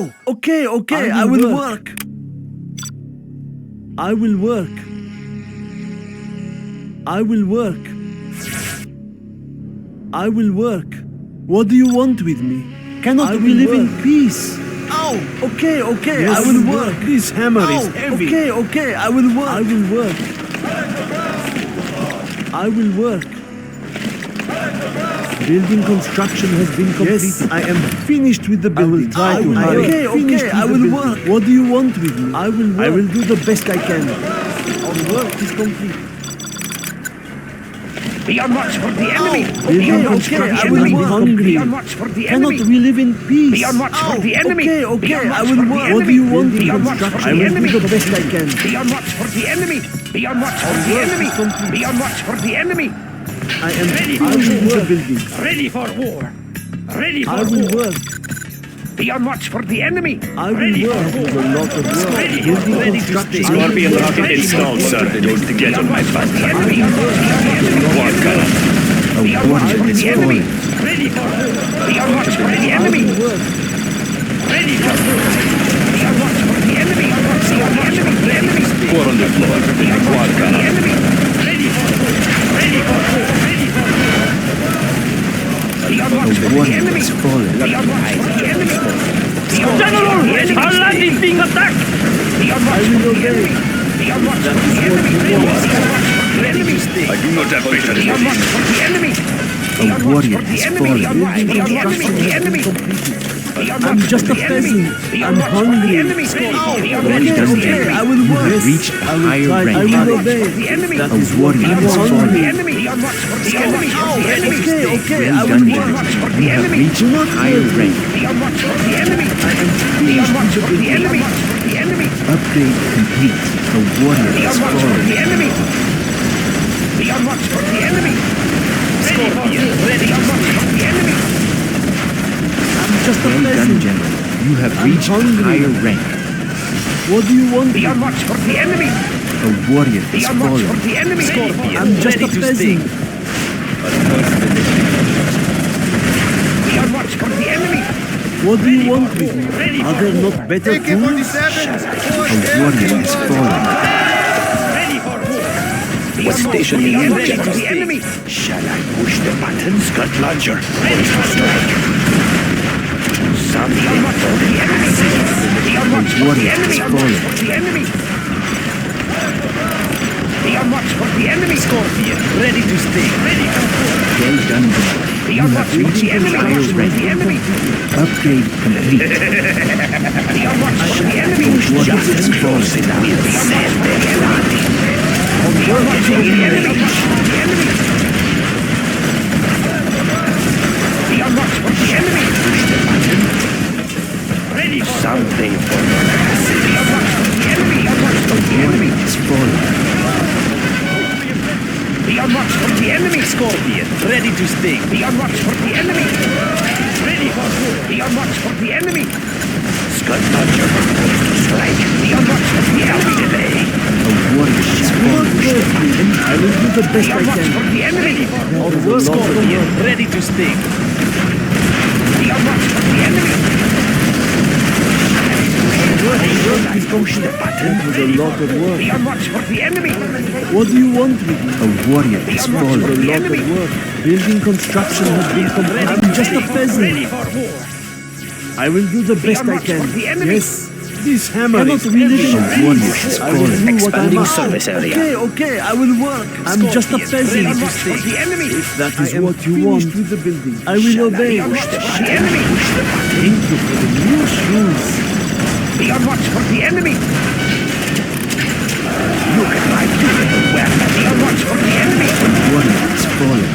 Oh, okay, I will work. I will work. I will work. I will work. What do you want with me? Cannot we live in peace? Oh, okay, yes, I will work. This hammer is heavy. Okay, I will work. I will work. I will work. Building construction has been completed. Yes, I am finished with the building. I will try to hurry. Okay, I will work. What do you want with me? I will work. I will do the best I can. Our work is complete. Be on watch for the enemy. Building construction will be hungry. Be on watch for the enemy. Cannot we live in peace? Be on watch for the enemy. Okay, I will work. What do you want with construction? I will do the best I can. Be on watch for the enemy. Be on watch for the enemy. Be on watch for the enemy. I am ready for the building. Ready for war. Ready for I will war. work. Be on watch for the enemy. I will work with a lot of work. Ready to stay. Scorpion rocket installed, sir. Don't get on my butt. Be on watch for the enemy. Ready for war. Be on watch for the enemy. Ready for war. Be on watch for the enemy. Be on watch for the enemy. Four on the floor. Quad gunner. Ready for war. Ready for war. Ready for war. Be on watch for the enemy. Be on watch for the enemy. General, our land is being attacked. Be on watch for the enemy. Be on watch for the enemy. I do not have patience Be for on watch this. for the enemy. Be on watch for the enemy. Be on watch for the enemy. I'm just a peasant. I'm hungry. Okay, I will work. Reached a higher rank. I will obey. A warrior has fallen. Okay, I Well will done, work. gentlemen. You have reached a higher rank. Upgrade complete. A warrior has fallen. Be on watch for the enemy. Ready on watch for the enemy. I'm just a Well done, peasant. gentlemen. You have I'm reached a hungry. higher rank. What do you want? Be on watch for the enemy. A warrior Be has on watch for fallen. the enemy. I'm just a peasant. Be on watch for the enemy. What do you want with me? Are there not better tools? A warrior has fallen. Ready for war. What station Be are on you, watch for the General? enemy. Shall I push the button, Scud Launcher? Ready for strike. Be on watch for the enemy. Be on watch for the warrior has enemy. fallen. For the enemy. Be on watch for the enemy. Scorpion. Ready to stay. Ready for war. Well done, gentlemen. Be You on have watch for reached the a enemy. higher For rank. the enemy. Upgrade complete. Be on watch for the enemy. Warrior has fallen. Be on watch for the enemy. Be on watch for the enemy. The enemy. Be on watch for the enemy. Push the button. Ready for Something for your ass. Be on watch for the enemy. Be on watch for the enemy. Warrior has fallen. Be on watch for the enemy. Scorpion. Ready to sting. Be on watch for the enemy. Ready for war. Be on watch for the enemy. Scud Launcher prepares to strike. Be on watch for the enemy. Delay. A warrior has fallen. I will do the best Be I on watch for can. the enemy. Our Scorpion. Ready to sting. Be on watch for the enemy. Push the button. It was a lot of work. Be on watch for the enemy. What do you want with me? A warrior has It was fallen. a lot of work. Building construction has been completed. I'm just a Ready peasant. for war. I will do the Be best on I watch for can. the enemy. Yes. This hammer is we live in warrior peace. has I will fallen. do what I Expanding must. service area. Okay, I will work. I'm just a Be on peasant. watch for the enemy. If that is what you want with the building, I will obey. Be on watch for the enemy. Thank you for the new shoes. Be on watch for the enemy. Look at my beautiful weapon. Be on watch for the enemy. Warrior has fallen.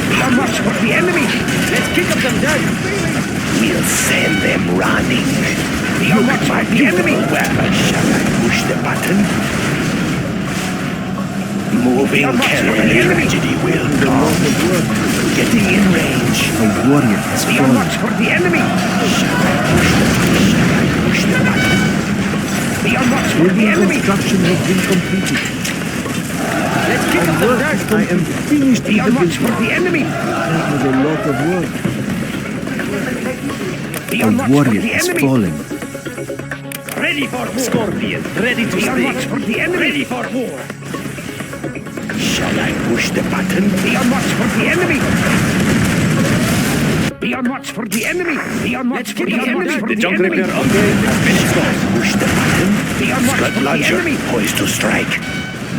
Be on watch for the enemy. Let's kick up them dead. We'll send them running. Be on watch for the enemy. Weapon. Shall I push the button? Moving How much for carrier the enemy? tragedy will come. Getting in range. A warrior has Be on fallen. watch for the enemy. Push the button. Be on watch for the Building enemy. construction has been completed. Let's kick up them dead. I am finished Be with on the watch for building. the enemy. That was a lot of work. Be A on watch for warrior the has enemy. fallen. Ready for war. Scorpion, ready to stay. Be on watch for the enemy. Ready for war. Shall I push the button? Be on watch for the enemy. Be on watch for the enemy. Be on watch for the enemy. The junk repair upgrade has been installed. Push the button. Be on watch Scud for the launcher enemy. poised to strike.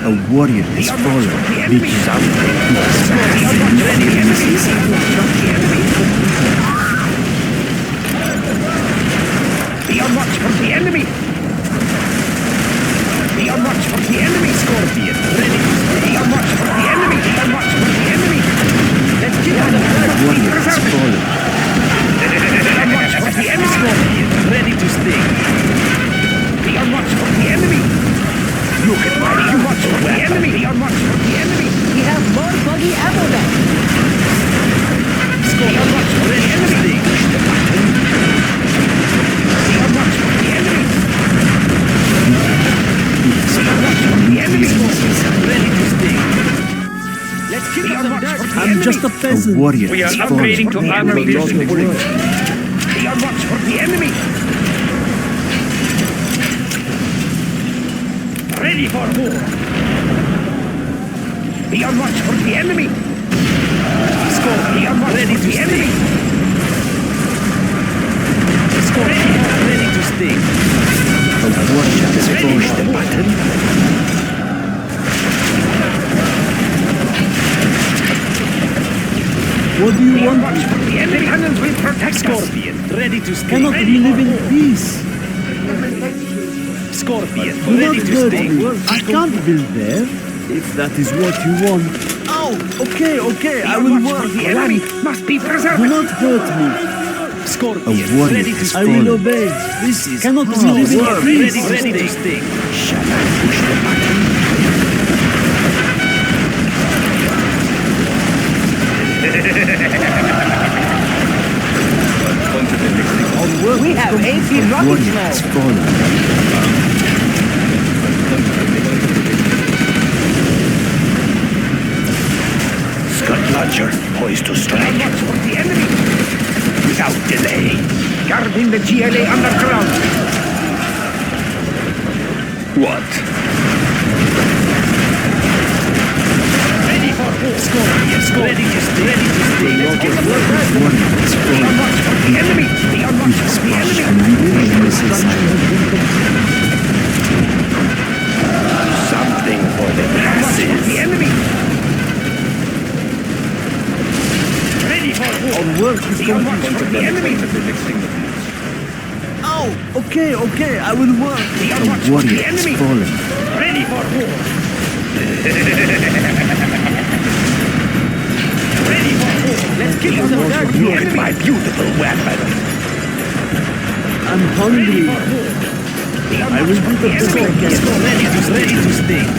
A warrior has Be on watch fallen. for the enemy. Be Something. Be on watch for the enemy. Be on watch for the enemy. Be on watch for the enemy. Scorpion, ready. Be on watch for the enemy. Be on watch for the enemy. Let's get out of A warrior has fallen. Be on watch for the enemy. Scorpion, ready to sting. Be on watch for the enemy. Look at my. Be on watch for the enemy. Be on watch for the enemy. We have more buggy ammo now. Be on watch for the enemy. Push the button. Be on watch for the enemy. Be on watch for the enemy. Scorpion, ready to sting. Let's kick up some dirt. I'm just a A peasant. warrior We are has upgrading fallen. to armor-piercing bullets. Be on watch for the enemy. Ready for war. Be on watch for the enemy. Score. Be on watch ready for the enemy. Score. Ready to sting. A warrior has Push the fallen. button. What do you want? Watch for the enemy. Cannons will protect Scorpion. Ready to sting. Cannot we live in peace? Scorpion. Do not Ready to hurt sting. me. I can't build there. If that is what you want. Ow! Okay, okay, I will Watch for work. the enemy. Must be Do preserved. not hurt me. Scorpion. A warrior Ready to has I will fallen. obey. This is Cannot we hard live in work. peace? Ready to sting. Shall I push the button? We have 18 rockets Warrior now. has fallen. Scud launcher poised to strike. Watch for the enemy. Without delay. Guarding the GLA underground. What? Ready for war. Scorpion. Ready to stay. Ready to stay. Let's get the work. Warrior has Be on fallen. watch for the enemy. Be on watch for the Splash enemy. and reclaim missile silo. Something for the Watch for masses. the enemy. Ready for war. Our work is Be on watch complete. for the enemy. Ow! Okay, okay, I will work. Be on A watch for warrior the has enemy. fallen. Ready for war. Ready for war. Let's kick some dirt. The Look at enemy. my beautiful weapon. I'm Ready hungry. for war. Be on I watch will for do the the best I enemy. can. Ready to sting.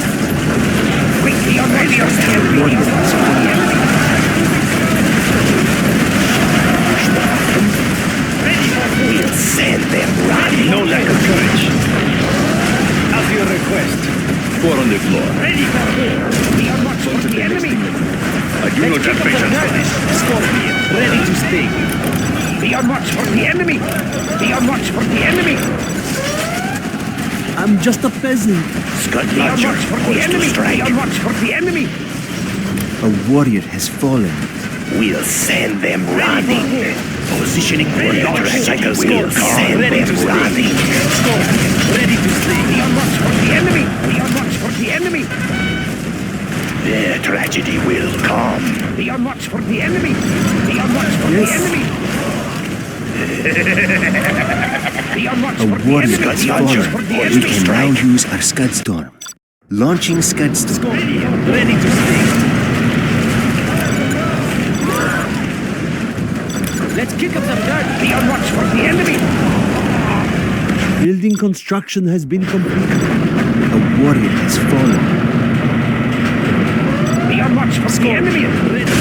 Quickly on ready to sting. Be on watch for the enemy. Ready for war. We'll send them running. No lack of courage. At your request. Four on the floor. Ready for war. Be on watch for the enemy. I do not have patience for this. Scorpion, ready to sting. Be on watch for the enemy. Be on watch for the enemy. I'm just a peasant. Scud Be on launcher watch for the poised to enemy. Be strike. on watch for the enemy. A warrior has fallen. We'll send them running. Positioning for motorcycle. We'll send Ready to them sting. running. Scorpion, ready to sting. Be on watch for the enemy. Be on watch for the enemy. Their tragedy will come. Be on watch for the enemy. Be on watch for Yes. the enemy. Be on watch A for the warrior enemy. has Be on watch for fallen. the We enemy. can now use our Scud Storm. Launching Scud Storm. Scorpion, ready to sting. Let's kick up some dirt. Be on watch for the enemy. Building construction has been completed. A warrior has fallen. Be on watch for the enemy. Ready.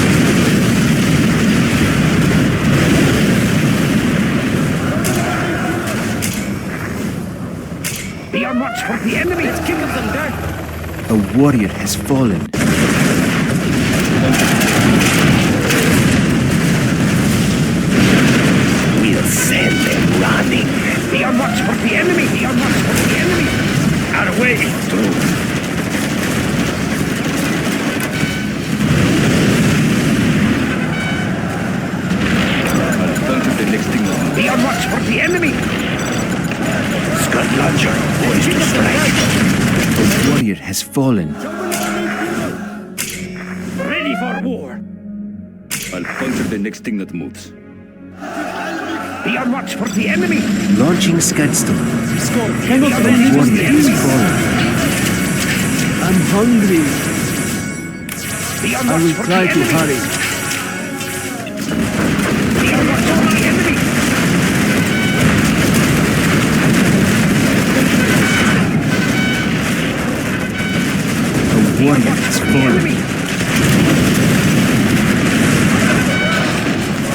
Be on watch for the enemy. Let's kick up some dirt. A warrior has fallen. We'll send them running. Be on watch for the enemy. Be on watch for the enemy. Our way is through. Be on watch for the enemy. Scud launcher, poised to strike. The warrior has fallen. Ready for war. I'll puncture the next thing that moves. Be on watch for the enemy. Launching Scudstorm. Cannot The believe warrior has fallen. I'm hungry. Be on I watch will for try the to enemy. hurry. Be on watch for the enemy. The warrior has fallen.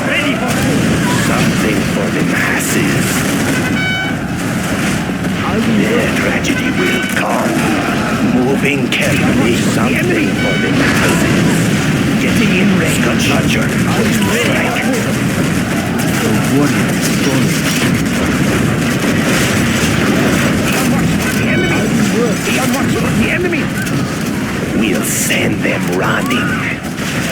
Ready for war. Something for the masses. Their tragedy will come. Moving carefully. Something for the masses. Getting in range. Scud launcher. Poised to strike. The warrior has fallen. Be on watch for the enemy. We'll send them running.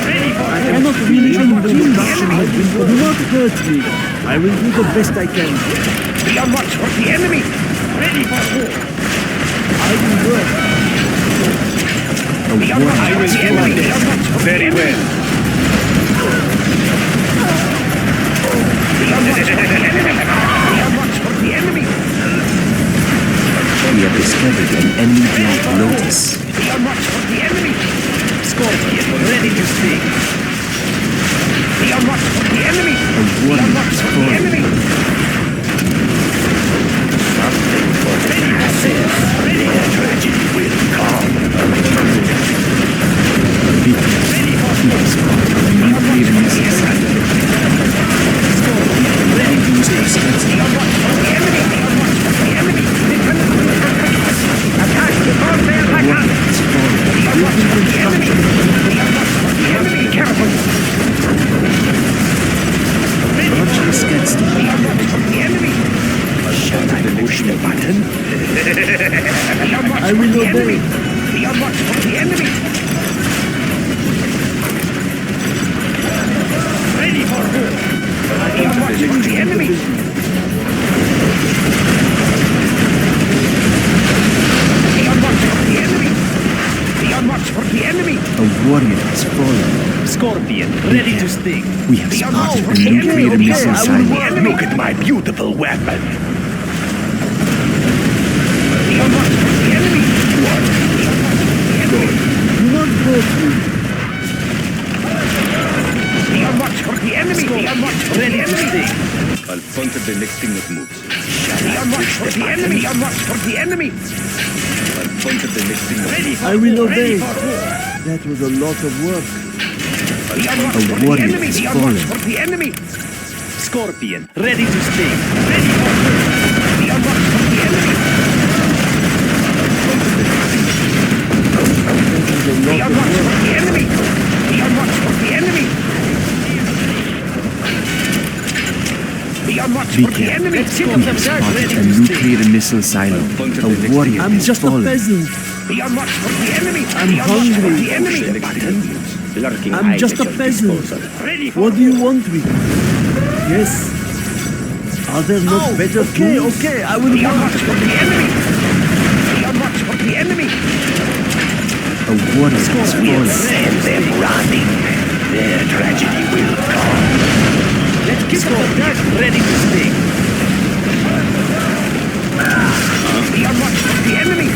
Ready for I cannot really handle the action has been. Do not hurt me. I will do the best I can. Be on watch for the enemy. Ready for war. I will work. The Be on watch warrior for has the enemy. Be on watch for the Very enemy. well. Be on watch for the enemy. Be on watch for the enemy. We have discovered an enemy Black Lotus. Be on watch for the enemy. Scorpion, ready to sting. Be on watch for the enemy. The Be on warrior watch has for the fallen. enemy. Something for the masses. Their tragedy will come. Ready for Nuclear missile silo. ready to sting. Be on watch for the enemy. Be on watch for the enemy. Attack before they The attack warrior us. has fallen. Be on watch for the enemy. Be on watch for the enemy. Be careful. Launching Scudstorm. Be on watch for the enemy. Shall I push the button? Be on watch I for will the obey. enemy. Be on watch for the enemy. Ready for war. Be on watch for the enemy. Be on watch for the enemy. Be on watch for the enemy. A warrior has fallen. Scorpion, ready to sting. We have Be on spotted watch a for the nuclear enemy. missile I will silo. work. Look at my beautiful weapon. Be on watch for the enemy. What? Be on watch for the enemy. Do not hurt me. Be on watch for the enemy. Be on watch for the enemy. I'll puncture the next thing that moves. Be on watch for the enemy. Be on watch for the enemy. I'll puncture the next thing that Ready for I will war. obey. Ready for war. That was a lot of work. Be on watch A for the warrior enemy. has Be on watch fallen. for the enemy. Scorpion, ready to sting. Ready for war. Be on watch for the enemy. Be on watch for the enemy. Be on watch for the enemy. Be on watch Be for the careful. enemy. We have spotted a nuclear missile silo. A warrior I'm has just a fallen. peasant. Be on watch for the enemy. I'm Be on watch for hungry. the enemy. Lurking I'm eyes just at a your peasant. disposal. Ready for What do you want with me? Yes. Are there not better tools? Okay, I will Be on work. watch for the enemy. Be on watch for the enemy. A warrior has We'll fallen. send them running. Their tragedy will come. Let's kick up the dirt. Ready to sting. Be on watch for the enemy.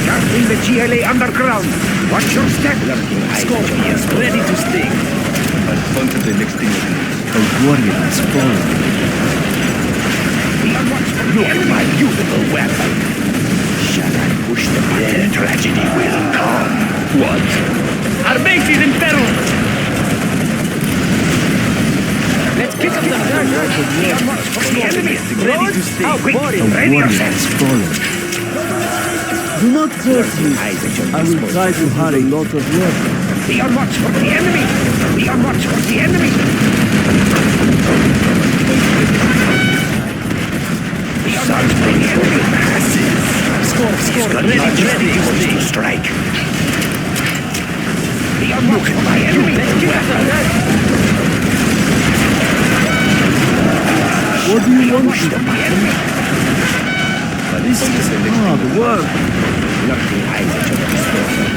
Guarding the GLA underground. Watch your step. Scorpions ready to sting. I'll puncture the next thing that moves. A warrior has fallen. Be on watch for the enemy. My beautiful weapon. Shall I push the button? Their tragedy will come. What? Our base is in peril. Let's kick up the dirt. Be on watch for the enemy. Ready to sting. Quick, A ready warrior yourself. has fallen. Do not hurt me. I will try to hurry. A lot of work. Be on watch for the enemy. Be on watch for the enemy. ready to strike. Be on watch for my enemy. What do you want? Watch for my enemy. This is hard work. Lurking eyes at your disposal.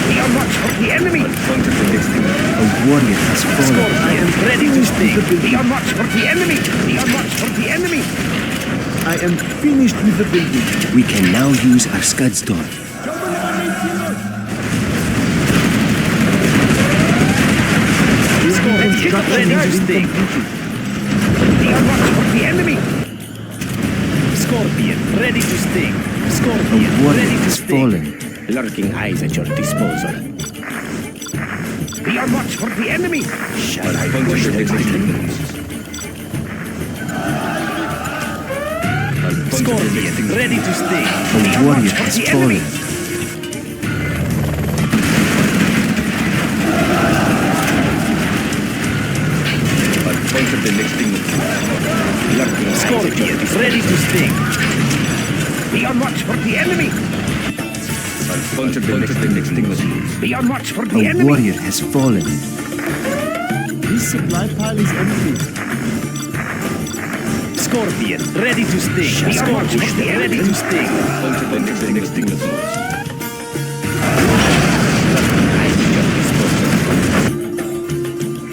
Be on watch for the enemy. A warrior has fallen. I am ready to speak. Be on watch for the enemy. Be on watch for the enemy. I am finished with the building. We can now use our scud storm. Ready to speak. Be on watch for the enemy. Scorpion, ready to sting. A Scorpion, warrior ready to has sting. fallen. Lurking eyes at your disposal. Be on watch for the enemy. Shall I push the button? Scorpion, ready to sting. A warrior has fallen. Scorpion, ready to sting. Be on watch for the enemy. Be on watch for the A enemy. warrior has fallen. This supply pile is empty. Scorpion, ready to sting. Be on watch for the enemy. Ready to sting.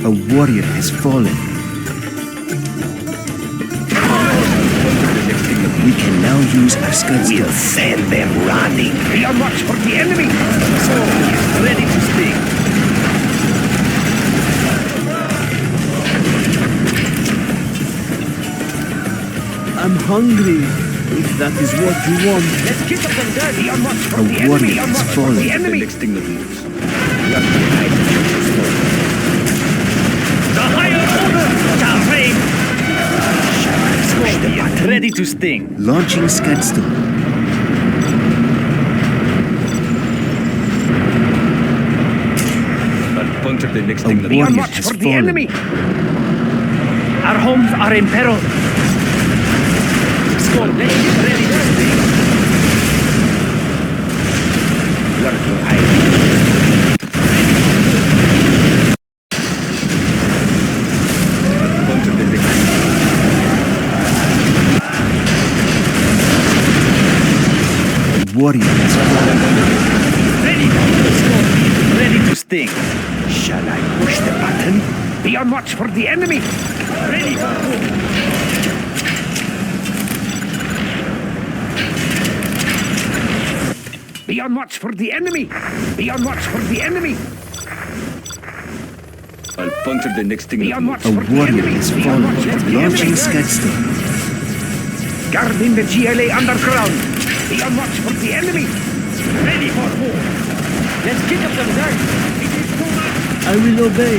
A warrior has fallen. We can now use our scud We'll storm. send them running. Be on watch for the enemy. Scorpion, ready to sting. I'm hungry. If that is what you want. Let's kick up some dirt. Be on watch for A the enemy. warrior Be on has watch for fallen. the enemy. The higher order shall reign. Scorpion, ready to sting. Launching scud storm. A Be on warrior watch has for the fallen. enemy. Our homes are in peril. Scorpion, ready to sting. Lurking eyes. A warrior has fallen. Ready, Scorpion, ready to sting. Shall I push the button? Be on watch for the enemy. Ready for war. Be on watch for the enemy. Be on watch for the enemy. I'll puncture the next thing. Be on watch A for the warrior enemy. has Be on fallen. watch for the Launching enemy. scud storm. Guarding the GLA underground. Be on watch for the enemy. Ready for war. Let's kick up some dirt. It is too much. I will obey.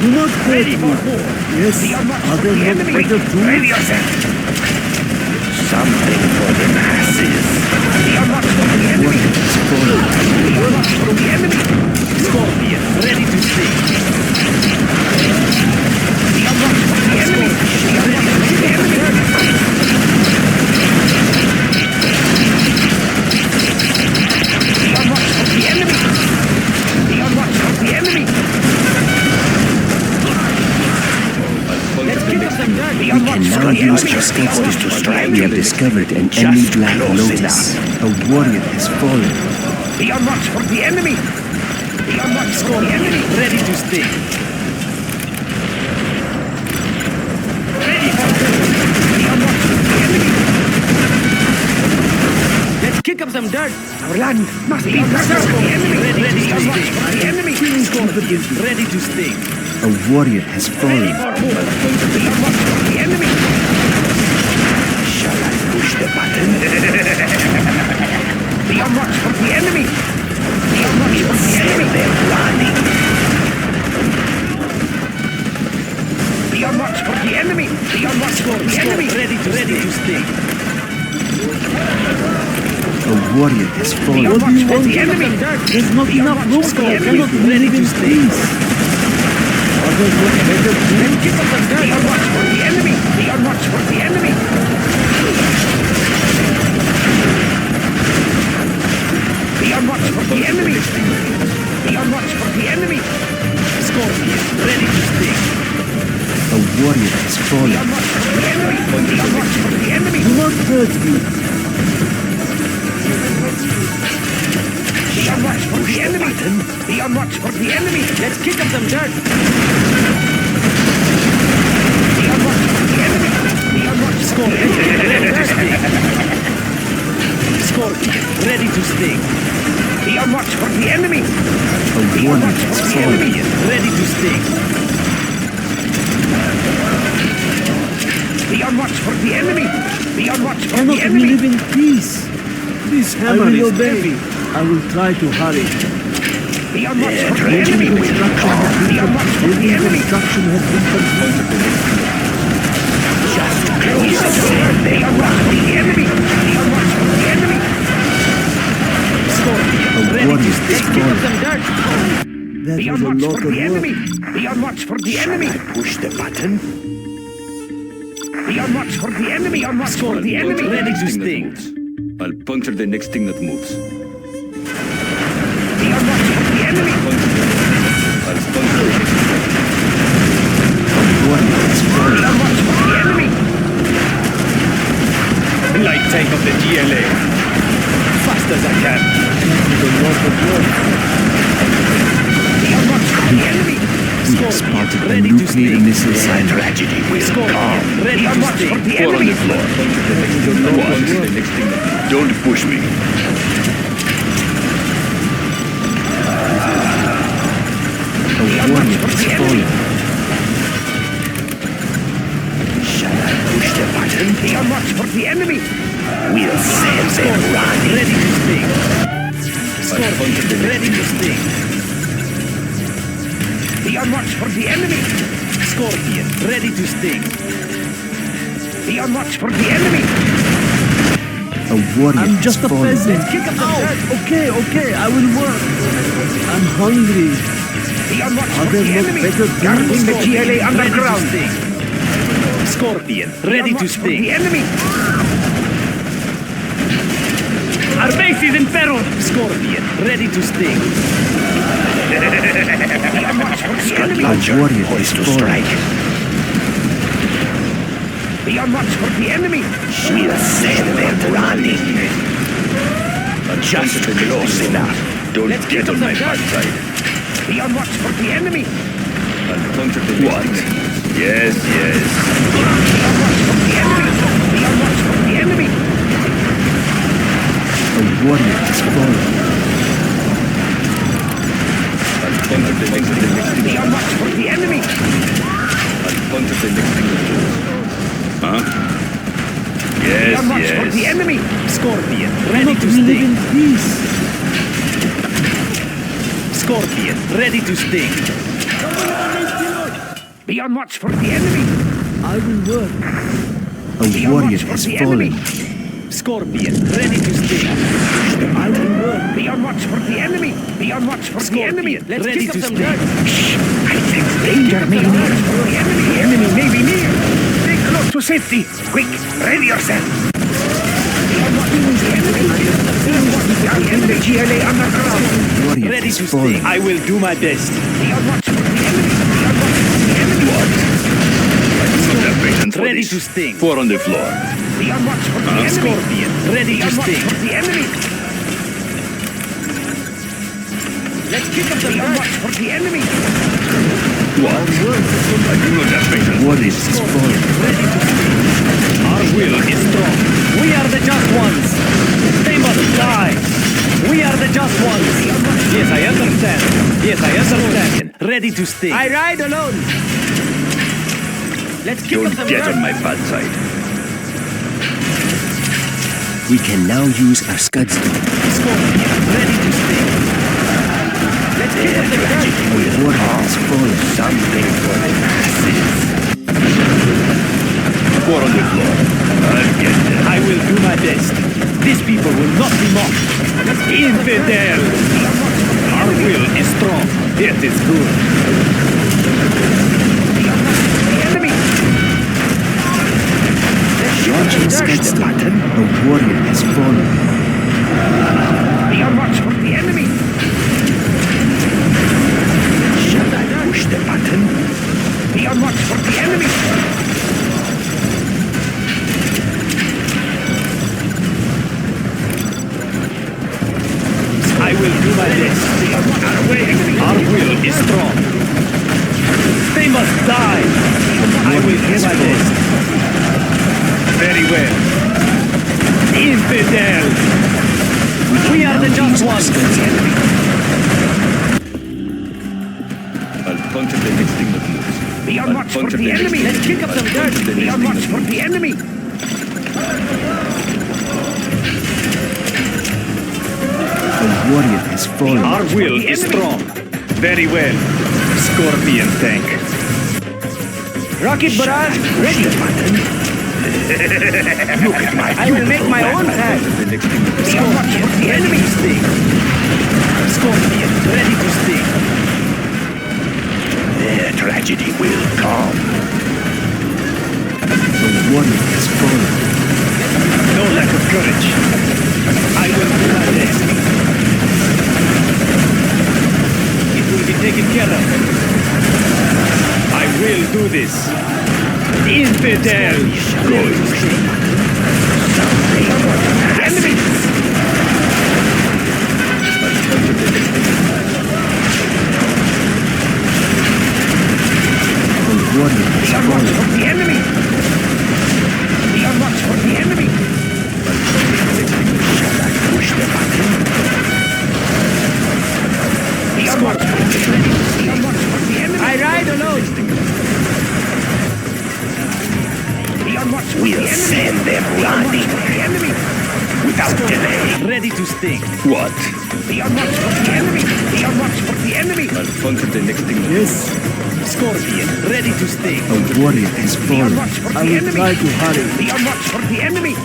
Do not hurt Ready for me. war. Yes, Be on watch are for there the not enemy. better Ready tools? yourself. Something for the masses. Be on watch for the enemy. Warrior has fallen. Be on watch for the enemy. Scorpion, ready to sting. Be on watch for the enemy. Be on watch for the enemy. Be on watch for the enemy. Be on watch for the enemy. Let's kick up some dirt. Be We on watch can for now the use enemy. our scud Close to storm. strike. We have discovered an Just enemy black close lotus. A warrior has fallen. Be on watch for the enemy. Be on watch for the enemy. Ready to sting. Ready for Be on watch for the enemy. Let's kick up some dirt. Our land must be preserved for the enemy. Ready to sting. The enemy. Scorpion, ready to sting. A warrior has Ready fallen. for war. Be on watch for the enemy. Shall I push the button? Be on watch for the enemy. Be on watch for the enemy. They're running. Be on watch for the enemy. Be on watch for the enemy. Ready to sting. A warrior has Be fallen. on What do watch you for want? the enemy. There's not Be on enough watch room for for the I enemy. cannot Ready live to in sting. peace. Are there not better tools? Let's kick up some dirt. Be on watch for the enemy. Be on watch for the enemy. fallen. Be on watch for the enemy. Be on watch for the enemy. Do not hurt me. Be on watch for the enemy. Be on watch for the enemy. Let's kick up some dirt. Be on watch for the enemy. Be on watch for the enemy. Scorpion, ready to sting. Be on watch for the enemy. Be on watch for the enemy. Ready to sting. Be on watch for the enemy. Be on watch for Cannot the we enemy. live in peace? This hammer is heavy. I will try to hurry. Be on watch for the enemy. Be on watch for the enemy. Construction has been completed. Just close. Be on watch for the enemy. Be on watch for the enemy. Scorpion, ready to stick. Kick up some dirt. That Be was on a watch lot for of the work. enemy. Be on watch for the enemy. Push the button. Be on watch for the enemy. On watch for the enemy. Ready to sting. I'll puncture the next thing that moves. Be on watch for the enemy. I'll puncture the next thing. Be on watch for the enemy. Light tank of the GLA. Fast as I can. That was a lot of work. Be on watch for the enemy. We have spotted the nuclear missile site. Tragedy will come. Ready on watch for the Four on enemy. the floor. What? The next thing that don't push me. A warrior has fallen. Shall I push the button? Be on watch for the enemy. We'll send them running. Ready to sting. Scorpion, ready to sting. Be on watch for the enemy. Scorpion, ready to sting. Be on watch for the enemy. A warrior I'm has just a fallen. peasant. Kick up the dirt. Okay, I will work. I'm hungry. Be on watch Are for there the not enemy. better Guarding things? the GLA underground. Scorpion, ready to sting. The enemy. Our base is in peril. Scorpion, ready to sting. Be on watch for the enemy. A warrior has fallen. Be on watch for the enemy. We'll send them running. Just close enough. Don't Let's get kick on up my some bad dirt. side. Be on watch for the enemy. I'll puncture the next thing. Yes. Be on watch for the enemy. Be on watch for the enemy. A warrior has fallen. I'll puncture the next thing. Be on watch for the enemy. I'll puncture the next thing that moves. Huh? Be on watch for the Yes. enemy. Scorpion, ready Cannot to we live sting. in peace? Scorpion, ready to sting. Be on watch for the enemy. I will work. A Be on warrior watch for has the fallen. enemy. Scorpion, ready to sting. I will work. Be on watch for the enemy. Be on watch for the enemy. Let's ready kick up to some sting. dirt. I think danger may be near. The enemy may be near. Stay close to safety. Quick, ready yourself. Be on watch for the enemy. Be on watch for the enemy. GLA underground. Warrior Ready has to fallen. sting. I will do my best. Be on watch for the enemy. Be on watch for the enemy. Ready to sting. Four on the floor. Be on watch for the enemy. Scorpion, ready Be to on watch sting. for the enemy. Let's kick up the Be on watch for the enemy. What? I do not have patience for Warrior this. has fallen. Ready to sting. Our will is strong. We are the just ones. They must die. We are the just ones. Yes, I understand. Yes, I understand. Ready to sting. I ride alone. Let's kick up Don't some get dirt. on my bad side. We can now use our scuds. Scorpion, ready to sting. Let's kick up the dirt. A warrior has fallen. Something for the masses. Four on the floor. I'll get them. I will do my best. These people will not be mocked. Infidel! Our will is strong. It is good. The enemy. Launching scuds. A warrior has fallen. Be on watch for the enemy. Shall I push the button? Be on watch for the enemy. Infidel! We are the just ones! Al punch of the next thing that moves. Be on watch for the enemy. Let's kick up some dirt. Be on watch for the enemy. The warrior has fallen. Our will is strong. Very well. Scorpion tank. Rocket barrage, ready. Look at my I will make my own path. The next thing that Be on watch for the enemy. Scorpion, ready to sting. Their tragedy will come. The warrior has fallen. No lack of courage. I will do my best. It will be taken care of. I will do this. Infidel! Good. Enemy. The warrior has Be on watch fallen. for the enemy. Be on watch for the enemy. Shall I push the button? Be on watch for the enemy. Be on watch for the enemy. I ride alone. Be on watch for the enemy. We'll send them running. The enemy. Without delay. Ready to sting. What? Be on watch for the enemy. Be on watch for the enemy. Al punch of the next thing that Yes, Scorpion, ready to sting. The warrior has Be on fallen. watch for I the will enemy. try to hurry. Be on watch for the enemy.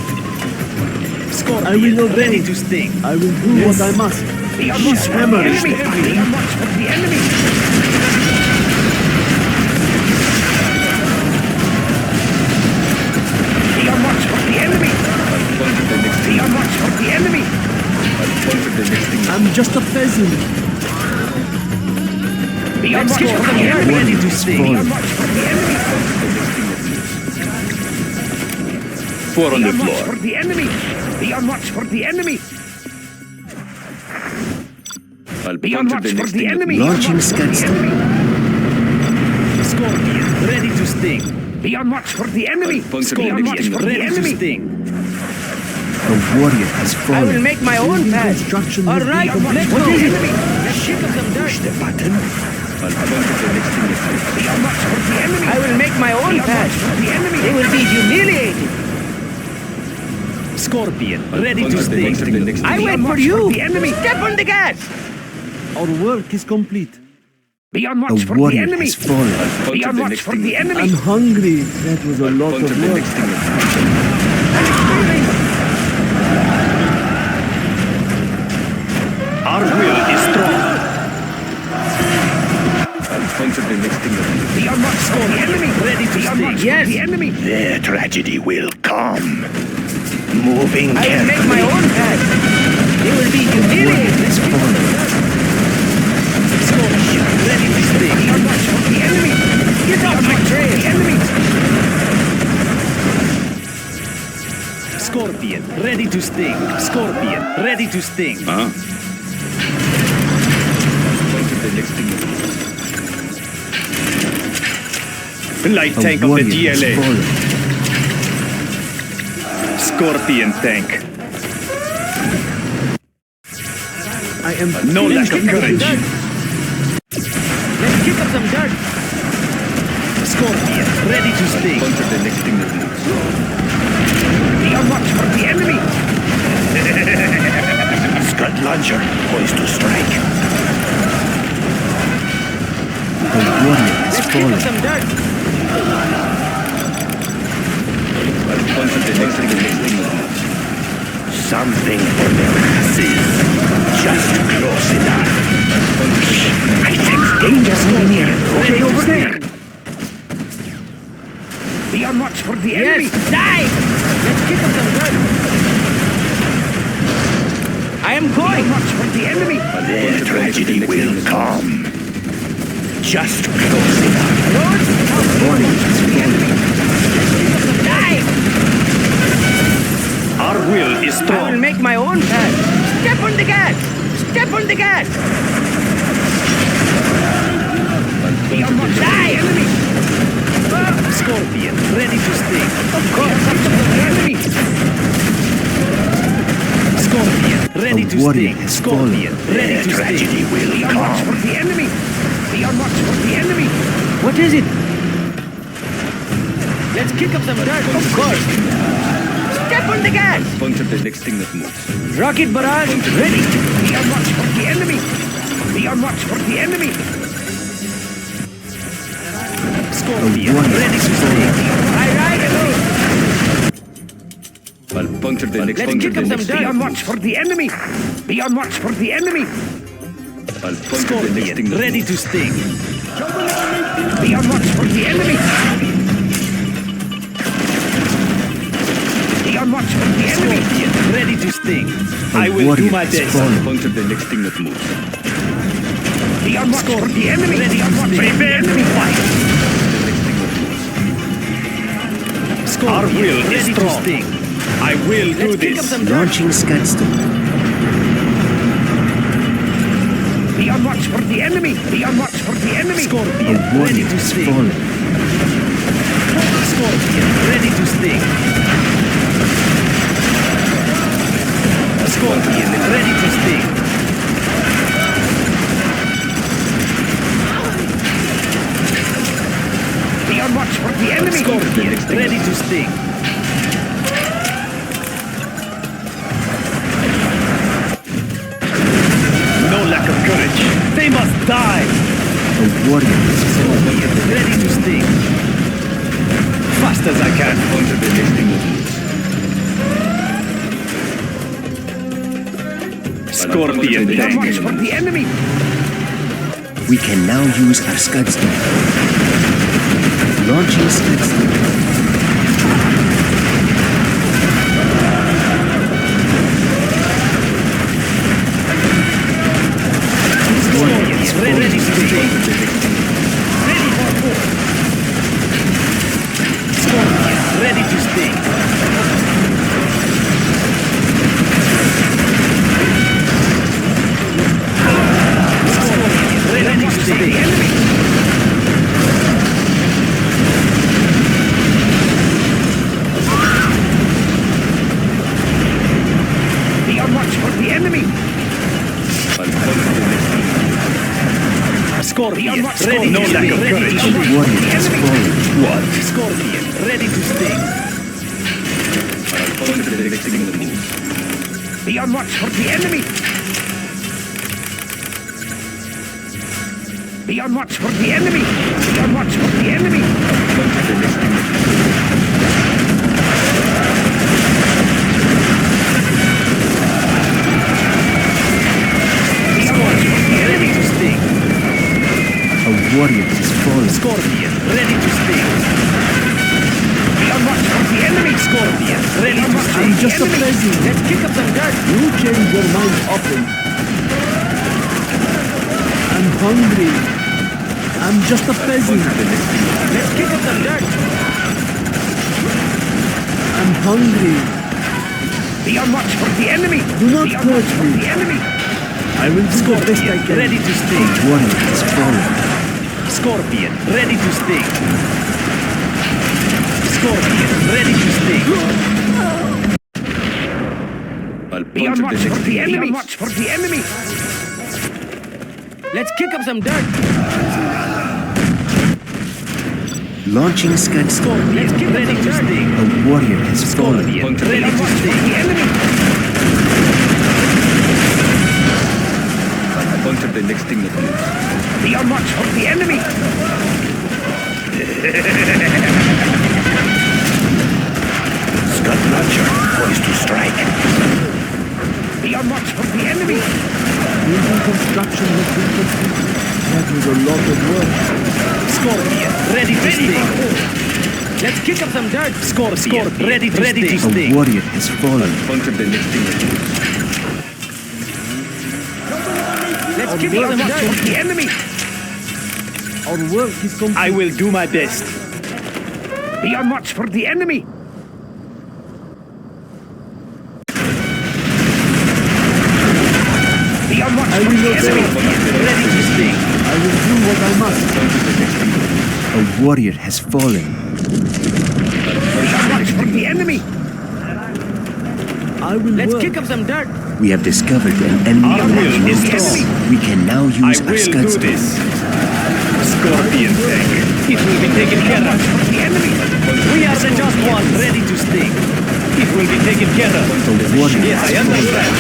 Scorpion, I will obey. ready to sting. I will do what I must. Be on His watch for the hammer is enemy. heavy. Be on watch for the enemy. Be on watch for the enemy. punch of the next Be on watch for the enemy. punch of the next thing that I'm just a peasant. Be on Let's watch go for from the here, enemy. ready to Be sting. on watch for the enemy. Four on Be the on watch floor. for the enemy. Be on watch for the enemy. Al Be on punch of watch the for next the thing that enemy. moves. Launching scuds. Scorpion, ready to sting. Be on watch for the enemy. Punch of the Be on next watch thing for that the Ready to enemy. sting. The warrior has I will fallen. make my own path. Construction All has been right, completed. let's What go. is it? Let's kick up some dirt. The button. Al punch of the next thing that moves. Be on watch for the enemy. I will make my own Be on watch path. for the enemy. They will be humiliated. Scorpion, ready Punch to of the next sting. thing that I moves. wait for watch you. for the enemy. Step on the gas. Our work is complete. Be on watch The for the warrior enemy. has fallen. Punch Be of on the watch next for thing the that moves. enemy. I'm hungry. That was a lot Punch of of the work. next thing that moves. Our will is strong. Al punch of the next thing that moves. Be on watch for the enemy. Ready to Be on sting. watch Yes. for the enemy. Their tragedy will come. Moving I will make my carefully. own path. They will be humiliated. Scorpion, ready to sting. Be on watch for the enemy. Get off my trail. The enemy. Scorpion, ready to sting. Scorpion, ready to sting. Huh? Punch of the next thing that moves. Light The tank of the warrior has GLA. fallen. Scorpion tank. I am No lack of courage. Let's kick up some dirt. Scorpion, ready to sting. Punch of the next thing that moves. Be on watch for the enemy. Scud launcher poised to strike. The warrior has Let's kick up fallen. some dirt. Al punch of the next thing that moves. Something for the masses. Just close enough. I sense danger so near. Okay, over there. Be on watch for the enemy. Yes, dive. Let's kick up some dirt. I am Be on going. watch for the enemy. Their tragedy will come. Just close enough. Lord, The warrior has fallen. dive. Our will is I will strong. make my own path. Step on the gas. Step on the gas. Be on watch for the enemy. Scorpion, ready to sting. Of course, the enemy. ready A to warrior sting. has Scorpion, ready to sting. Tragedy will Be on watch for come. the enemy. Be on watch for the enemy. What is it? Let's kick up some dirt. Of course. Step on the gas. Puncture the next thing that moves. Rocket barrage, ready. Be on watch for the enemy. Be on watch for the enemy. Scorpion, warrior ready to has sting. I ride alone. I'll puncture the next Let's puncture kick the up some next Be thing. on watch for the enemy. Be on watch for the enemy. I'll puncture the next thing Scorpion, that ready moves. to sting. Be on watch for the enemy. Be on watch for the enemy. Scorpion, ready to sting. A I will do warrior my has best. fallen. Puncture the next thing that moves. Be on watch for the enemy. Ready Be on to watch for the prepare to enemy. fight. Our will is ready to strong. sting. I will do Let's pick up this. some dirt. Launching Scudstone. Be on watch for the enemy. Be on watch for the enemy. A Scorpion, ready warrior to has sting. fallen. Scorpion, ready to sting. Scorpion, ready to sting. Be on watch for the enemy. Scorpion, ready to sting. No lack of courage. They must die. A warrior has fallen. Scorpion, ready to sting. Fast as I can. Puncture the next thing that moves. Scorpion, Be on watch tank. for the enemy. We can now use our Scudstone. Launching Scudstone. Scorpion, ready to sting. Ready for war. Scorpion, ready to sting. Scorpion, ready to sting. Be on watch for the enemy. I'll puncture the next thing. Scorpion, watch, ready, no lack of Scorpion. courage. A warrior has fallen. What? Scorpion, ready to sting. I'll puncture the next thing that moves. Be on watch for the enemy. Be on watch for the enemy. Be on watch for the enemy. Puncture the next thing that moves. Be on watch for the Ready enemy. to sting. A warrior has fallen. Scorpion, ready to sting. Be on watch for the enemy. Scorpion, ready to I'm sting. just a peasant. Let's kick up some dirt. You change your mind often. I'm hungry. I'm just a peasant. Let's kick up some dirt. I'm hungry. Be on watch for the enemy. Do not Be on hurt watch for me. the enemy. I will do the best I Scorpion, can. ready to A sting. warrior has fallen. Scorpion, ready to sting. Scorpion, ready to sting. I'll Be on puncture watch the for next the thing. enemy. Be on watch for the enemy. Let's kick up some dirt. Launching Scudstone. Let's kick ready to sting. A warrior has fallen. Scorpion, Puncture the ready Be on to watch for sting. the enemy. I'll puncture the next thing that moves. Be on watch for the enemy. Scud launcher, poised to strike. Be on watch for the enemy. Building construction has been completed. That was a lot of work. Scorpion, ready to sting. Let's kick up some dirt. Scorpion, ready to A sting. warrior has fallen. Puncture the next thing that moves. Let's kick Be up on some watch for dirt. the enemy. Our work is complete. I will do my best. Be on watch for the enemy. Be on watch I for will the not enemy. Ready to sting. I will do what I must. A warrior has fallen. Be on watch for the enemy. I will Let's work. kick up some dirt. We have discovered an enemy Our will is outpost. strong. We can now I use our will do scuds. this. Scorpion tank. It will be taken care of. The enemy. We are the just ones, ready to sting. It will be taken care of. The warrior Yes, I has understand.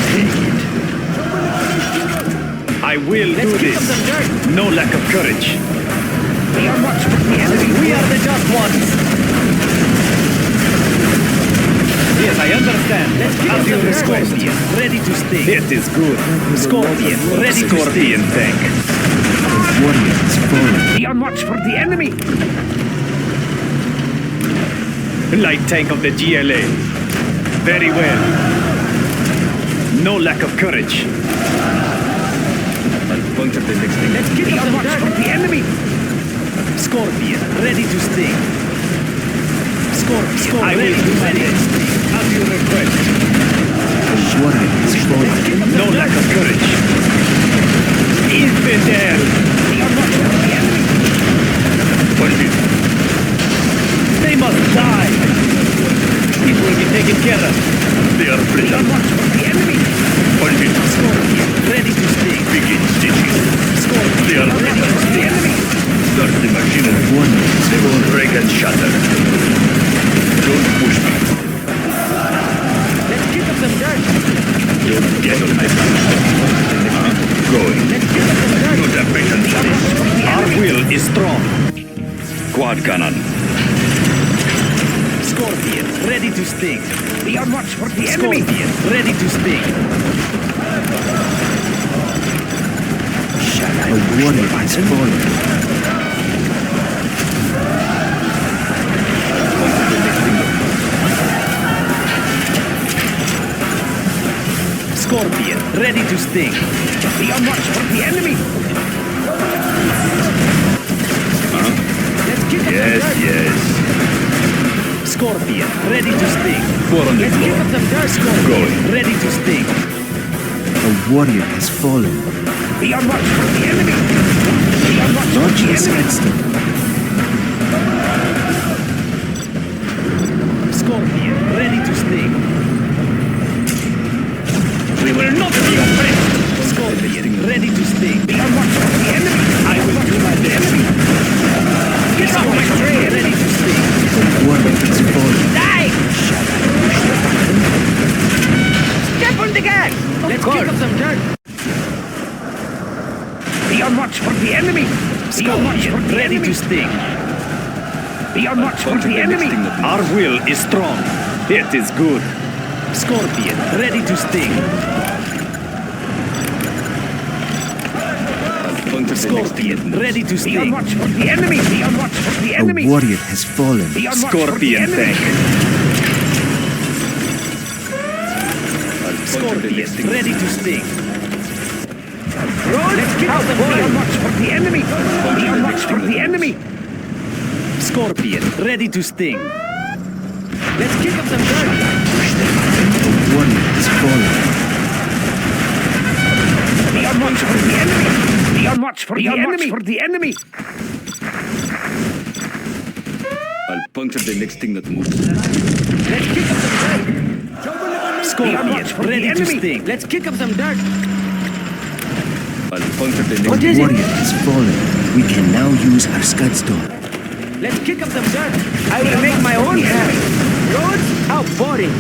I will Let's do kick up this. some dirt. No lack of courage. Be on watch for the enemy. We are the just ones. Yes, I understand. Let's kick As up you some dirt. request. Scorpion, ready to sting. It is good. Scorpion, ready to sting. Scorpion tank. The warrior has fallen. Be on watch for the enemy. Light tank of the GLA. Very well. No lack of courage. Puncture the next thing. Let's kick Be up on some watch dirt. for the enemy. Scorpion, ready to sting. Scorpion, I will ready do to my sting. best. As you request. The warrior has fallen. No lack of courage. Infidel. Be on watch for the enemy. Hold it. They must die. It will be taken care of. They are Be on brittle. watch for the enemy. Hold it. Scorpion, ready to sting. Begin stitching. Scorpion, They are Ready brittle. for the enemy. Start the machinery. Warrior has They will fallen. break and shatter. Don't push me. Let's kick up some dirt. Don't get on my back. Going. Let's kick up some dirt. Not a patient Be on watch for the Our enemy. will is strong. Quad cannon. Scorpion, ready to sting. Be on watch for the enemy. Scorpion, ready to sting. The warrior has fallen. Scorpion, ready to sting. Be on watch for the enemy. Let's kick up Yes, some dirt. yes. Scorpion, ready to sting. Four on the Let's kick floor. up some dirt. Going. Ready to sting. The warrior has fallen. Be on watch for the enemy. Be on watch for Launch the your enemy. scuds. Scorpion, ready to sting. We will not be oppressed. Scorpion, ready to sting. Be on watch for the enemy. I will do my best. Get out of my way, ready to sting. The warrior has fallen. Die! Step on the gas! Let's kick up some dirt. Be on watch for the enemy. Be on watch for Scorpion, the ready enemy. to sting. Be on watch for the enemy. Our will is strong. It is good. Scorpion, ready to sting. Scorpion, ready to Be on sting. watch for the enemy. Be on watch for the The enemy. warrior has fallen. Be on watch for the Scorpion enemy. tank. Scorpion, ready to sting. Let's kick up some dirt. Be on watch for the enemy. Be on watch for the enemy. Scorpion, ready to sting. Let's kick up some dirt. The warrior has fallen. Be on watch for the enemy. Be on watch for the enemy. For the enemy. I'll puncture the next thing that moves. Let's kick up some dirt. Be on Scorpion, watch for the ready to enemy. sting. Let's kick up some dirt. I'll puncture the next What The is it? warrior has fallen. We can now use our scud store. Let's kick up some dirt. I will make my own path. Roads? How boring.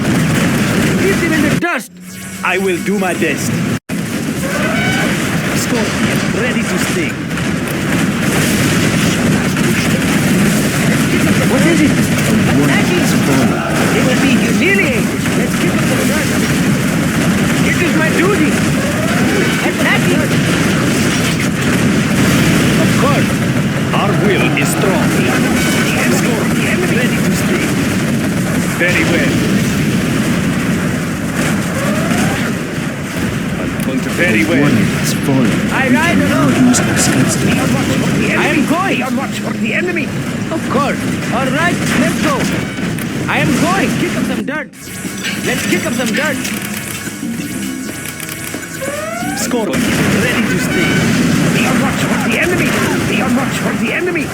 Leave them in the dust. I will do my best. Scorpion, ready to sting. What is it? The warrior has fallen. It will be humiliated. Let's kick up some dirt. It is my duty. Attacking. Of course. Our will is strong. Scorpion, ready to sting. Very well. I'll puncture very The well. warrior has fallen. I ride Now alone. use our scud store. Be on watch for the enemy. I am going. Be on watch for the enemy. Of course. All right, let's go. I am going. Kick up some dirt. Let's kick up some dirt. Scorpion, ready to sting. Be on watch for the enemy. Be on watch for the enemy.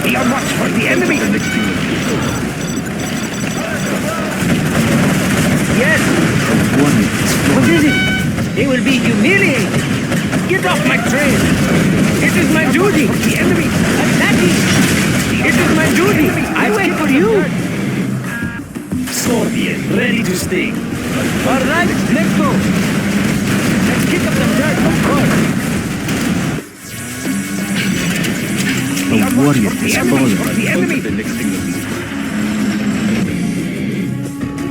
Be on watch for the enemy. The next thing that moves. Yes. They will be humiliated. Get off my train. It is my duty. The enemy. Attacking. It is my duty. I wait for you. Scorpion, ready to sting. All right, let's go. Let's kick up some dirt, of course. A warrior has fallen. The enemy. The next thing that moves.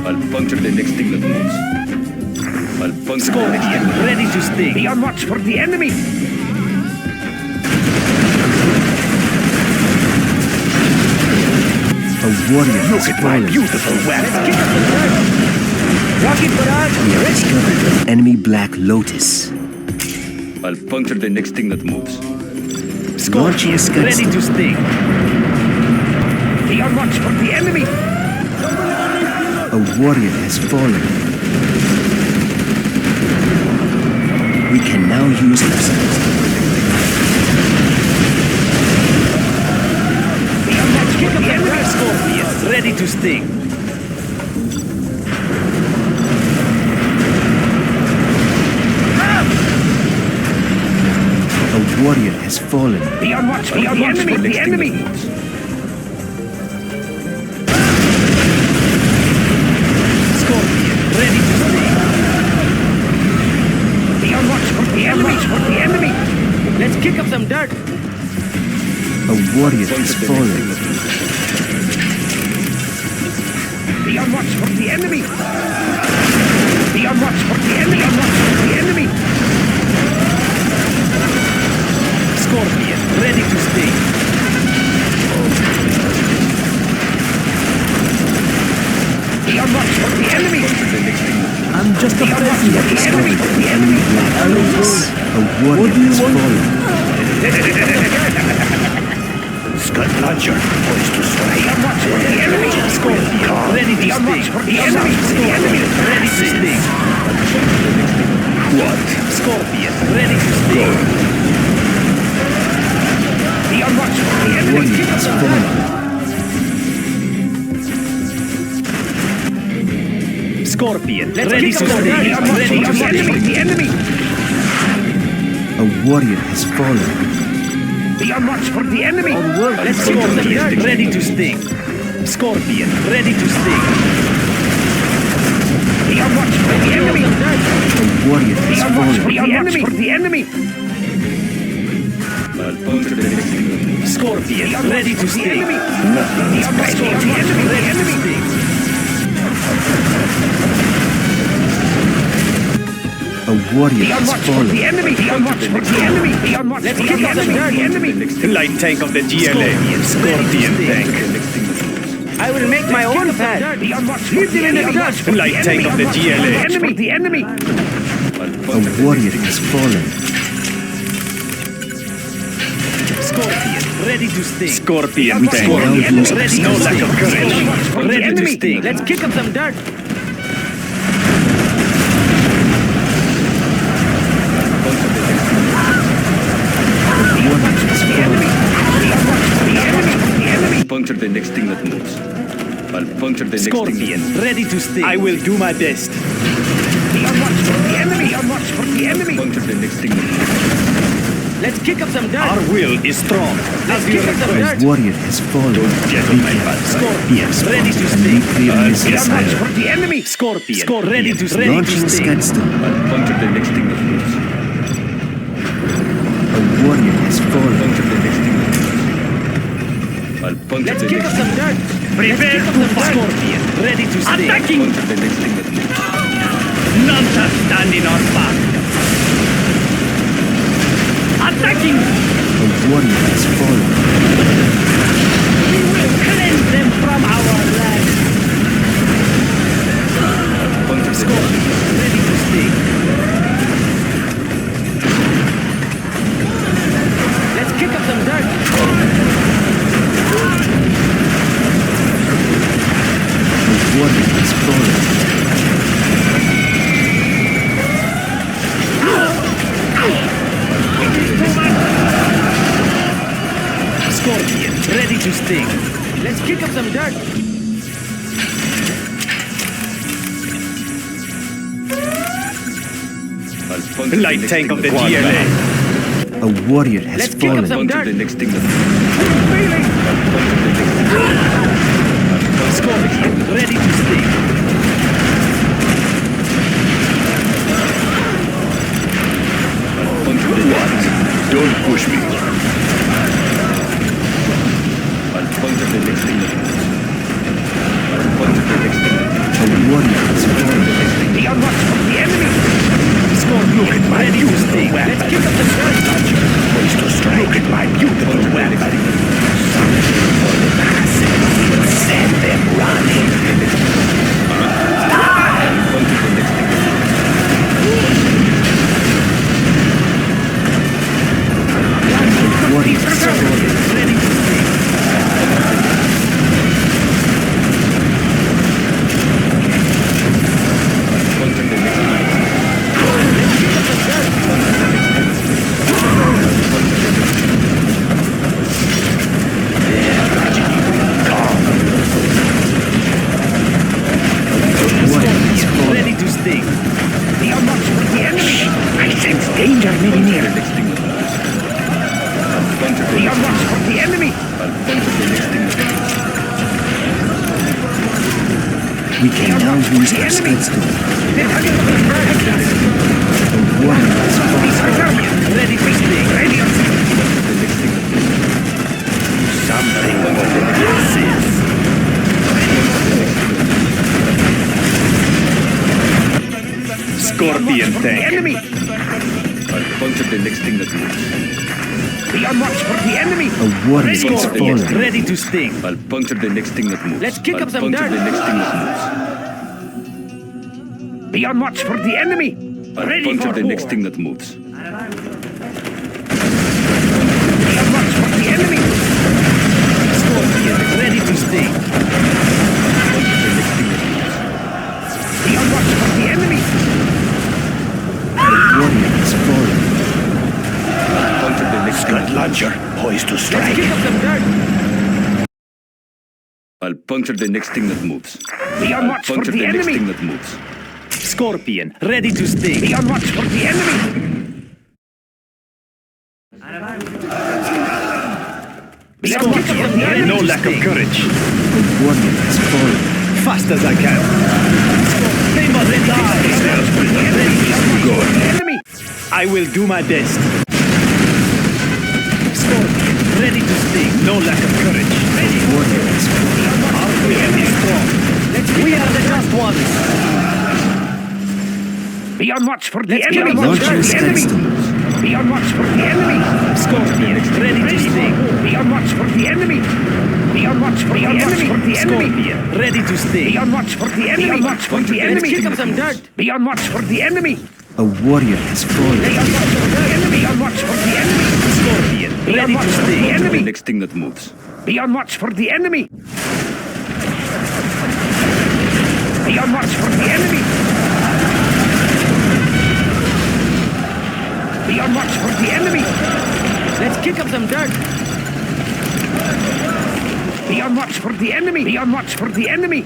I'll puncture the next thing that moves. I'll puncture the next thing Scorpion, ready to sting. Be on watch for the enemy. A warrior has fallen. beautiful weapon. Let's kick up some dirt. Rocket barrage. We are discovered an enemy Black Lotus. I'll puncture the next thing that moves. Launching Scorpion, ready Scudstone. to sting. Be on watch for the enemy. A warrior has fallen. We can now use our Scudstone. Be on watch for the enemy. Scorpion, ready to sting. A warrior has fallen. Be on watch for the enemy. The enemy. Scorpion, ready to sting. Be on watch for the enemy. For the enemy. Let's kick up some dirt. A warrior has fallen. Be on watch for the enemy. Be on watch for the enemy. Be on watch for the enemy. Scorpion, ready to sting. Be on watch for the enemy. I'm just a peasant. The enemy. The enemy. Black Lotus. A warrior has fallen. Scud launcher, poised to Be strike. on watch for the enemy. Scorpion, ready to Be on watch sting. for the enemy. The enemy. Ready to sting. What? Scorpion, ready to sting. Be on watch for the enemy. Warrior Kick up has some fallen. dirt. Scorpion, Let's ready kick to up some dirt. Be sting. on watch Ready to for the sting. enemy. A warrior has fallen. Be on watch for the enemy. Let's kick up some dirt. Ready to sting. Scorpion, ready to sting. Be on watch for the enemy. A warrior Be has on watch for fallen. the enemy. For the enemy. I'll puncture the next thing that moves. Scorpion, ready to The sting. enemy. Be on watch for the enemy. The enemy. A warrior Be on has watch for fallen. the enemy. Be on watch for the enemy. Be on watch for the enemy. The enemy. Light tank of the GLA. Scorpion tank. I will make my own pad. Be on watch. Leave them in the dust. Light tank of the GLA. Enemy. The enemy. A warrior has fallen. Scorpion, ready to sting. Scorpion We can tank. now use our Ready No to lack sting. of courage. For the Ready to enemy. sting. Let's kick up some dirt. A warrior has fallen. Be on watch for the enemy. The enemy. Puncture the next thing that moves. I'll puncture the next thing that Scorpion, moves. ready to sting. I will do my best. Be on watch for the enemy. Be on watch for the enemy. Puncture the next thing that moves. Let's kick up some dirt. Our will is strong. Let's kick up some A dirt. warrior has fallen. Get on my bad side. We have Ready to spotted a sting. nuclear missile Be on watch silo. for the enemy. Scorpion, ready to sting. Launching Scudstone. I'll puncture the next thing that moves. A warrior has fallen. Puncture the next thing that moves. I'll puncture Let's the kick next up thing. some dirt. Prepare to fight. Scorpion, ready to sting. Puncture the next thing that moves. None shall stand in our path. Attacking! A warrior has fallen. We will cleanse them from our land. Puncture the next Scorpion, ready to sting. Let's kick up some dirt. A warrior has fallen. Scorpion, ready to sting. Let's kick up some dirt. I'll Light tank of the GLA. A warrior has Let's kick up fallen. some dirt. Scorpion, ready to sting. What? Don't push me. I'll puncture the next thing that moves. I'll puncture the next thing that moves. A warrior has fallen. Be on watch for the enemy. Scorpion, ready to sting. Let's kick up some dirt. Poised to strike. Look at my beautiful weapon. Send them running. Puncture the next thing that Warrior has fallen. Ready to sting. puncture the next thing that Scorpion, ready to sting. Be on watch for the enemy. I sense danger very near. the next thing that moves. I'll puncture the Be next on watch for the enemy. I'll puncture the next thing that moves. We can now use our skidstone. A warrior has fallen. Ready to sting. Ready on The next thing that moves. something over the glasses. Scorpion The tank. enemy. I'll puncture the next thing that moves. Be on watch for the enemy. A warrior has Scorpion, fallen. ready to sting. I'll puncture the next thing that moves. Let's kick I'll up some puncture dirt. the next thing that moves. Be on watch for the enemy. I'll Ready puncture for the war. next thing that moves. Be on watch for the enemy. Scorpion, ready to sting. Be on watch for the enemy. A warrior has fallen. I'll puncture the next thing that moves. Launcher, poised to strike. Let's kick up some dirt. I'll puncture the next thing that moves. Be on I'll watch for puncture the the next enemy. thing that moves. Scorpion, ready to sting. Be on watch for the enemy. Be on watch for the enemy. No lack of courage. A warrior has fallen. Fast as I can. They must die. Go. Enemy. I will do my best. Scorpion, ready to sting. No lack of courage. A warrior has fallen. Our will is strong. We are the just ones. Be on watch for the Let's enemy. get on Launch The your enemy. skidstone. Be on watch for the enemy. Scorpion, ready to sting. Be on watch for the enemy. Be on watch for the enemy. For the enemy. Scorpion, ready to Be sting. on watch for the enemy. Be on watch for the enemy. Let's kick up some dirt. Be on watch for the enemy. A warrior has fallen. Be on watch for the enemy. Be on watch for the enemy. Scorpion, Be on ready watch to for the sting. The enemy. next thing that moves. Be on watch for the enemy. Be on watch for the enemy. Be on watch for the enemy. Let's kick up some dirt. Be on watch for the enemy. Be on watch for the enemy.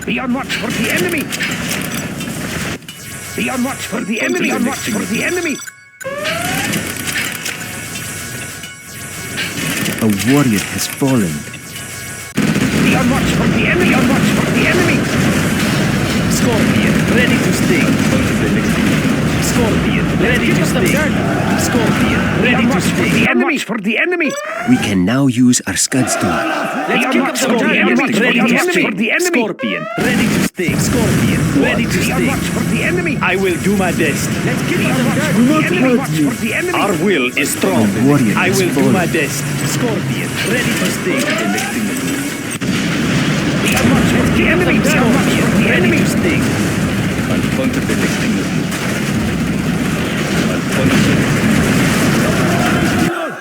Be on watch for the enemy. Be on watch for the enemy. Be on watch for the enemy. A warrior has fallen. Be on watch for the enemy. Be on watch for the enemy. Scorpion, ready to sting. Scorpion, ready to sting. Scorpion, Be ready on to watch for sting. the enemy. For the enemy. We can now use our skidstone. Let's kick up some dirt. Scorpion, Be ready on to watch sting. for the enemy. Scorpion, ready to sting. Scorpion, ready to Be on sting. watch for the enemy. I will do my best. Let's kick up some dirt. Do not Be on hurt watch me. for the enemy. Our will is strong. A warrior I has will do fallen. my best. Scorpion, ready to sting. Be on watch for the enemy. Be on watch for the Ready enemy. to sting. I'll puncture the next thing that moves. I'll puncture the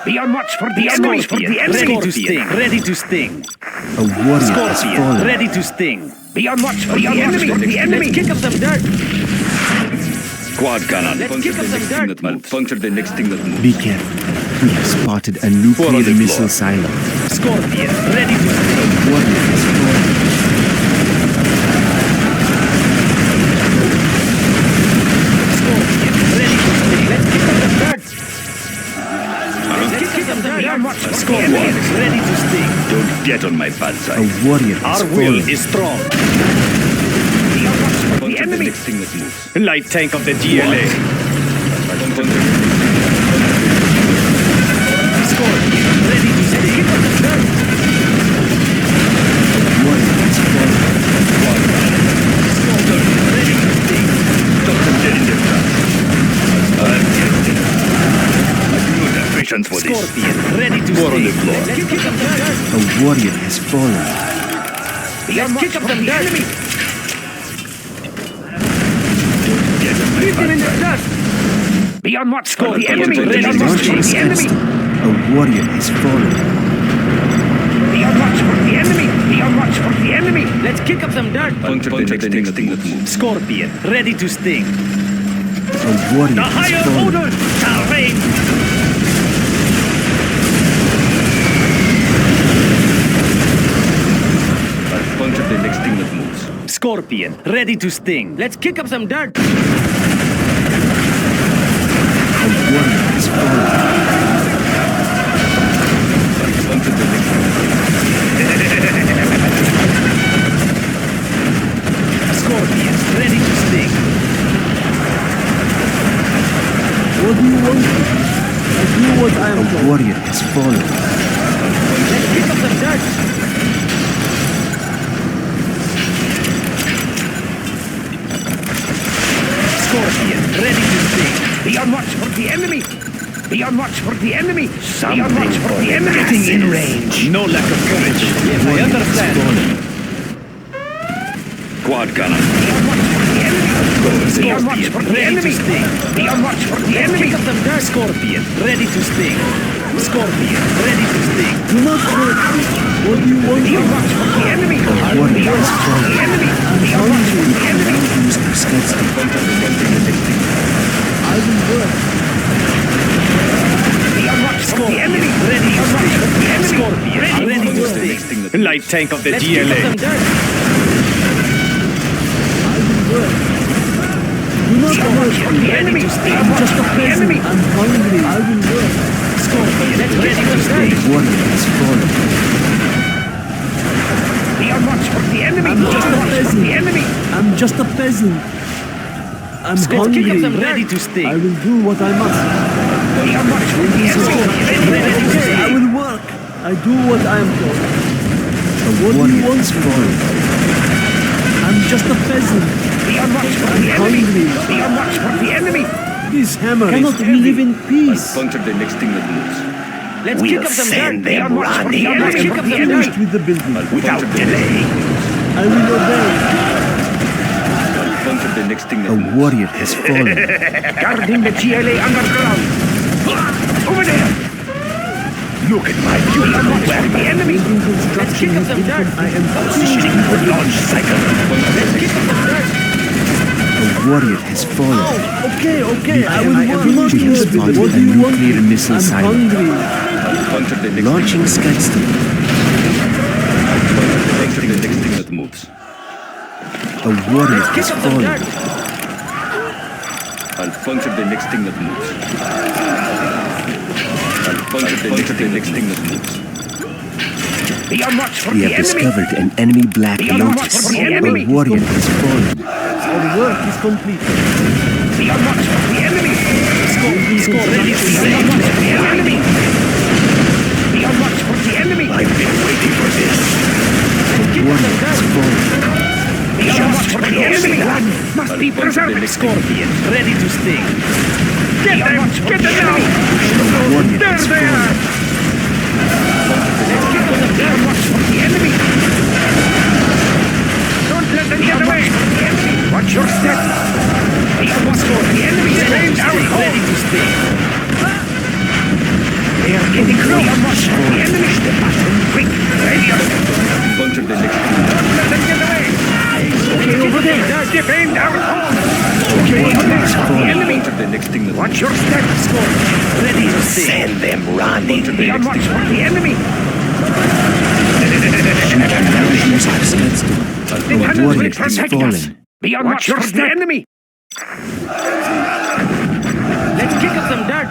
Be on watch for the enemy. For the enemy. Ready to sting. Ready to sting. A warrior has Scorpion, fallen. ready to sting. Be on watch for the enemy. For the enemy. Let's kick up some dirt. quad cannon. Let's Puncture kick up the some next thing dirt. that moves. Puncture the next thing that moves. Be careful. We have spotted a nuclear on the missile floor. silo. Scorpion, ready to sting. Warrior has fallen. my bad A side. warrior has Our will fallen. is strong. Be on watch for the Bunch of the enemy. next thing that moves. Light tank of the GLA. Scorpion, ready to sting. Warrior has fallen. Scorpion, ready to sting. Doctor dead in their tracks. I'm tempted. I do not have patience for this. Scorpion, ready to More on the sting. floor. Let's kick up some dirt. A warrior has fallen. Be on watch for the enemy. Yes, my Leave them bad in the side. dust. Be on watch for the Scorpion, enemy. ready Be on to watch for Launching the enemy. Scadston. A warrior has fallen. Be on watch for the enemy. Be on watch for the enemy. Let's kick up some dirt. Bunch of the next thing that moves. Scorpion, ready to sting. A warrior The has higher fallen. order shall reign. Bunch of the next thing that moves. Scorpion, ready to sting. Let's kick up some dirt. A warrior has fallen. Bunch of the next Scorpion, ready to sting. What do you want? I do what I am A told. warrior has fallen. Let's kick up some dirt. Scorpion, ready to sting. Be on watch for the enemy. Be on watch for the enemy. Be on watch for the enemy. Getting in range. No lack of courage. Yes, I understand. quad gunner. Be on watch for the enemy. Be on watch Scorpion, for the ready to enemy. sting. Be on watch for the enemy. Kick up some dirt. Scorpion, ready to sting. Scorpion, ready to sting. Do not hurt me. What do you want? Be on watch for the enemy. Be on warrior watch has for the fallen. enemy. Be on watch for the enemy. Use their Scadston. I will work. Be on watch for the enemy. Ready Be to on watch for the enemy. Scorpion, ready to sting. Light tank of the Let's kick up GLA. some dirt. I will work. Do not Be on watch for hurt me. the enemy. Be on I'm watch just a for the peasant. enemy. I'm hungry. I will work. Scorpion, Let's ready kick to up some sting. dirt. Warrior has fallen. Be on watch for the enemy. I'm Be just on a watch for peasant. the enemy. I'm just a peasant. I'm Let's kick up hungry. some Ready dirt. to sting. I will do what I must. Be on watch for the enemy. Okay, I will work. I do what I am told. A What do you warrior want has from fallen. I'm just a peasant. Be on watch for the I'm enemy. hungry. Be on watch for the enemy. This hammer cannot we heavy. live in peace. Puncture the next thing that moves. Let's kick up some dirt. Be on watch for the enemy. I Kick am up some finished dirt. with the building. Without delay. I will obey. Puncture the next thing that A moves. warrior has fallen. Guarding the GLA underground. Over there. Look at my Be on watch for the enemy. Building Let's construction kick up has some been dirt. I am positioning for launch cycle. Let's kick up some dirt. A warrior has fallen. Okay, okay. The I will enemy work. Do not has hurt me. spotted What a do you want? nuclear missile I'm silo. hungry. Puncture the next Launching Scadston. Puncture the next thing that moves. A warrior Let's kick has up some fallen. dirt. I'll puncture the next thing that moves. I'll puncture the next thing that moves. Be on watch for We the have enemy. discovered an enemy Black Be on watch Lotus. for the A enemy. warrior has fallen. Our work is complete. Be on watch for the enemy. Ready to Be on sting. watch for the enemy. Be on watch for the enemy. I've been waiting for this. Warrior has fallen. Be on watch for the enemy. Must be I'll puncture the preserved. next thing. Scorpion, ready to sting. Get them! Get them now! Warrior has fallen. Let's kick them down. Watch for the enemy. Don't let them get away. Watch your step. Be on watch for the enemy. Ready to Stand sting. down. Ready to sting. They are getting close. Be on watch for the enemy. Step up. Quick. Ready up. Puncture the next thing. Don't let them get away. Okay, over there. Defend our home. Okay, over there. The enemy. Puncture the next thing that moves. Watch your step. Ready to sting. them running. Puncture the Be on next watch thing. for the enemy. Use their Scadston. A warrior has fallen. Be on watch for the enemy. Let's kick up some dirt.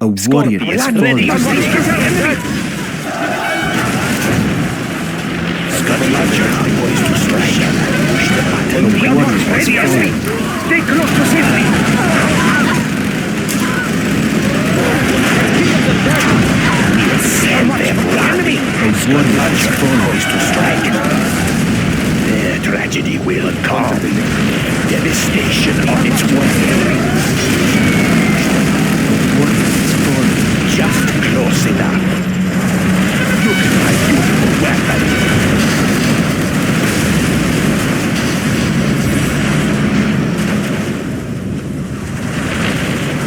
A warrior has Scorpion, ready fallen. to Watch sting. for the enemy. Scuttle launcher are poised to strike. Push the button. We are not ready, enemy. Stay close to safety. We'll send them running. Scuttle launcher poised to strike. Their tragedy will come. Devastation on its way. Just close enough. Look at my beautiful weapon.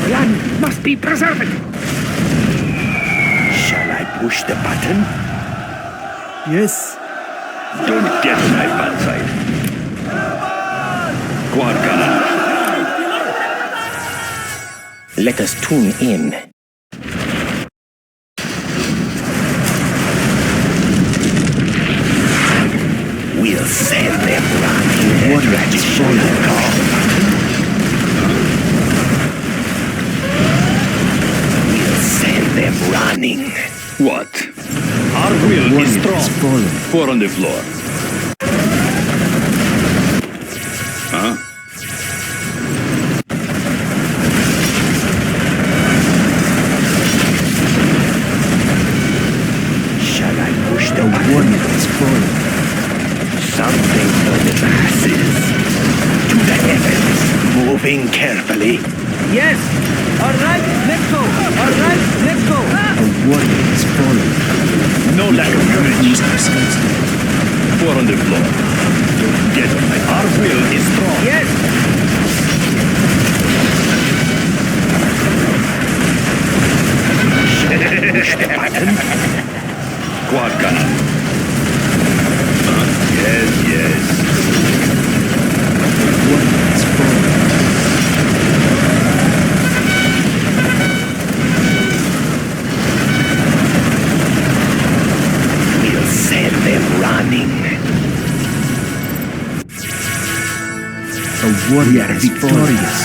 Land must be preserved. Shall I push the button? Yes. Don't get my backside. Quad cannon. Let us tune in. We'll send them running. What tragedy will come. We'll send them running. What? Our will is strong. Four on the floor. Huh? Shall I push the button? Something for the masses. To the heavens. Moving carefully. Yes. All right, let's go. All right, let's go. No lack of courage. Four on the floor. Don't get my. Our will is strong. Yes. Push the button. Quad cannon. Yes, yes. We'll send them running. A warrior victorious.